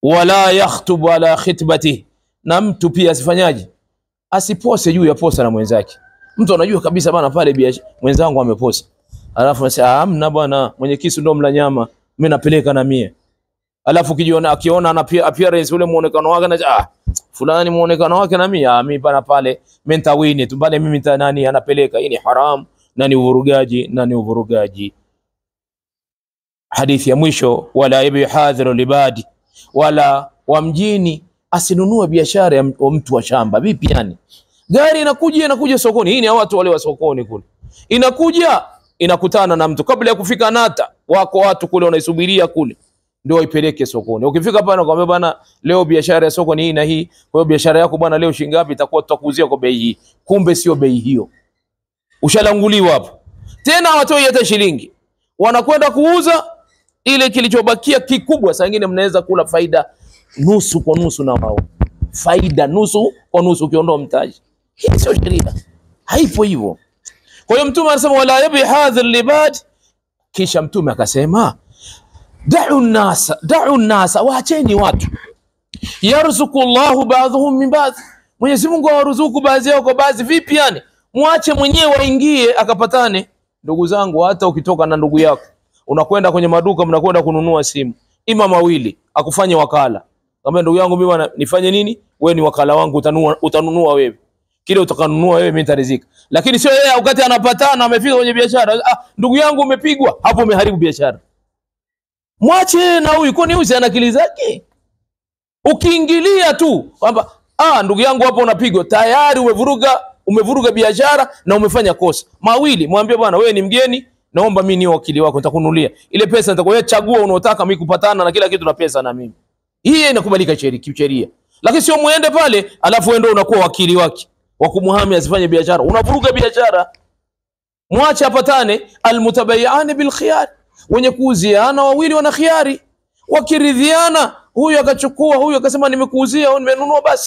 wala yakhtubu ala khitbati, na mtu pia asifanyaje, asipose juu ya posa na mwenzake. Mtu anajua kabisa bana pale mwenzangu ameposa, alafu anasema amna bwana, mwenye kisu ndo mla nyama, mimi napeleka na mie. Alafu akiona ana appearance ule muonekano wake na fulani muonekano wake na mimi pana pale mimi nitawini tu pale, mimi nani anapeleka. Hii ni haram na ni uvurugaji. Hadithi ya mwisho, wala yabhadhiru libadi, wala wa mjini asinunue biashara ya mtu wa shamba. Vipi yani? Gari inakuja sokoni, hii ni watu wale wa sokoni kule, inakuja inakutana na mtu, kabla ya kufika nata wako watu kule wanaisubiria kule ndio waipeleke sokoni. Ukifika pale nakwambia bwana, leo biashara ya soko ni hii na hii, kwa hiyo biashara yako bwana leo shilingi ngapi, itakuwa tutakuuzia kwa bei hii. Kumbe sio bei hiyo, ushalanguliwa hapo. Tena hawatoi hata shilingi, wanakwenda kuuza ile kilichobakia kikubwa. Saa nyingine mnaweza kula faida nusu kwa nusu na wao, faida nusu kwa nusu ukiondoa mtaji. Hii sio sheria, haipo hivyo. Kwa hiyo Mtume anasema wala yabhadhir libad, kisha Mtume akasema da'u nasa, waacheni watu, yarzuku Allahu ba'dhum min ba'd, Mwenyezi Mungu awaruzuku baadhi yao kwa baadhi. Vipi yani? Muache mwenyewe waingie akapatane. Ndugu zangu, hata ukitoka na ndugu yako unakwenda kwenye maduka, mnakwenda kununua simu, ima mawili, akufanye wakala. Kama ndugu yangu mimi bwana nifanye nini, wewe ni wakala wangu, utanunua wewe kile utakanunua wewe, mimi nitarizika. Lakini sio yeye wakati anapatana amefika kwenye biashara, ndugu yangu umepigwa, hapo umeharibu biashara. Mwache na huyu, kwani huyu ana akili zake? Ukiingilia tu kwamba ndugu yangu hapo unapigwa, tayari umevuruga biashara na umefanya kosa. Mawili, mwambie bwana wewe ni mgeni, naomba mimi ni wakili wako, nitakununulia ile pesa, nitakuwa chagua unaotaka, mimi kupatana na kila kitu na pesa na mimi. Hii inakubalika kisheria. Lakini sio muende pale alafu wewe ndio unakuwa wakili wake wa kumhami asifanye biashara, unavuruga biashara. Mwache apatane. Almutabayyan bil khiyar, wenye kuuziana wawili wana khiari, wakiridhiana, huyu akachukua, huyu akasema nimekuuzia au nimenunua, basi